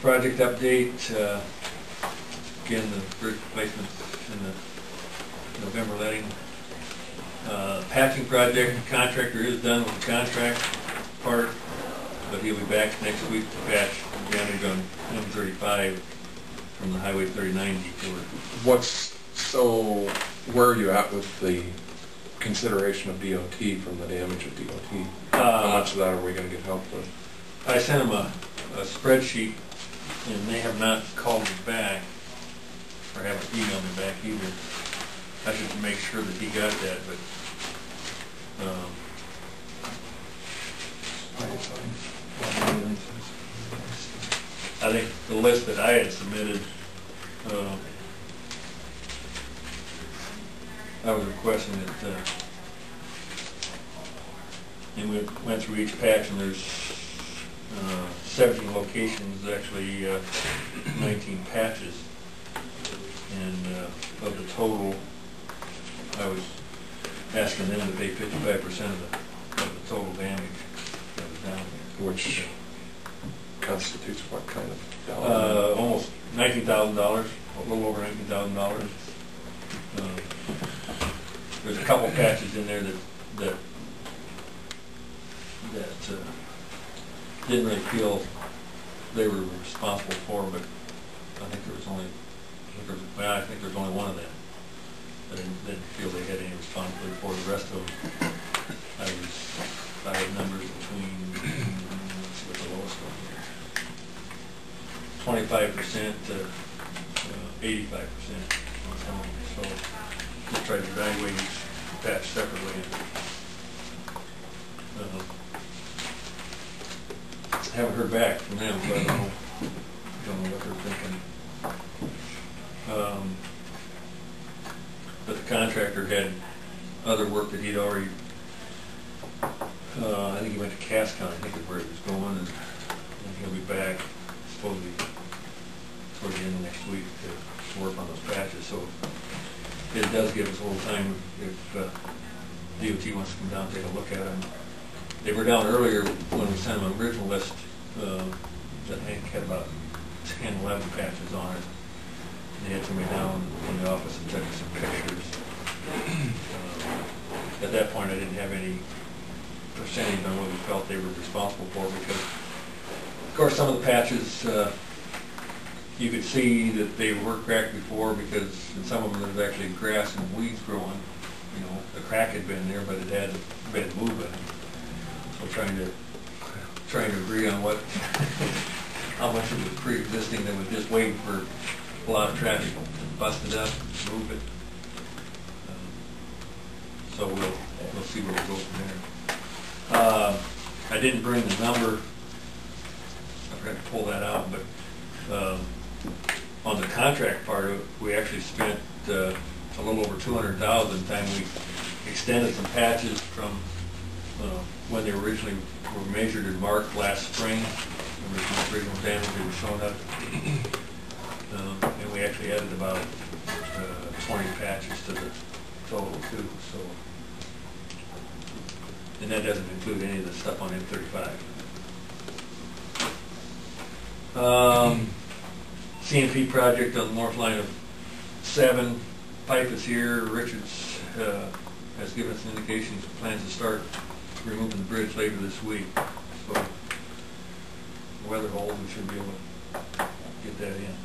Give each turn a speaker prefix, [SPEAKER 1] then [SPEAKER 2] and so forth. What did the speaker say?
[SPEAKER 1] Project update, again, the bridge replacements in the November letting. Patching project, the contractor is done with the contract part, but he'll be back next week to patch damage on M35 from the Highway 3090 detour.
[SPEAKER 2] So where are you at with the consideration of DOT from the damage of DOT? How much of that are we going to get help with?
[SPEAKER 1] I sent him a spreadsheet, and they have not called me back, or haven't emailed me back either. I should make sure that he got that, but I think the list that I had submitted, I was requesting that, and we went through each patch, and there's 17 locations, actually 19 patches, and of the total, I was asking them to pay 55% of the total damage that was down there.
[SPEAKER 2] Which constitutes what kind of dollar?
[SPEAKER 1] Almost $19,000, a little over $19,000. There's a couple patches in there that didn't really feel they were responsible for, but I think there was only, I think there's only one of them that didn't feel they had any responsibility for. The rest of them, I had numbers between, let's see what the lowest one here, 25% to 85% on some of them. So just tried to evaluate each patch separately. Haven't heard back from them, so I don't know what they're thinking. But the contractor had other work that he'd already, I think he went to Cass County, I think is where he was going, and he'll be back supposedly toward the end of next week to work on those patches. So it does give us a little time if DOT wants to come down and take a look at them. They were down earlier when we sent them an original list that I think had about 10, 11 patches on it. They had somebody down in the office and took some pictures. At that point, I didn't have any percentage on what we felt they were responsible for, because, of course, some of the patches you could see that they were cracked before, because in some of them there was actually grass and weeds growing. You know, the crack had been there, but it hadn't been moving. So trying to agree on what how much of it was pre-existing that was just waiting for a lot of traffic to bust it up, move it. So we'll see where we go from there. I didn't bring the number. I forgot to pull that out, but on the contract part of it, we actually spent a little over $200,000 time we extended some patches from when they originally were measured and marked last spring. The original damage they were showing up, and we actually added about 20 patches to the total too. So, and that doesn't include any of the stuff on M35. CNP project on the north line of 7. Pipe is here. Richards has given us an indication he plans to start removing the bridge later this week. So, the weather holds, we should be able to get that in.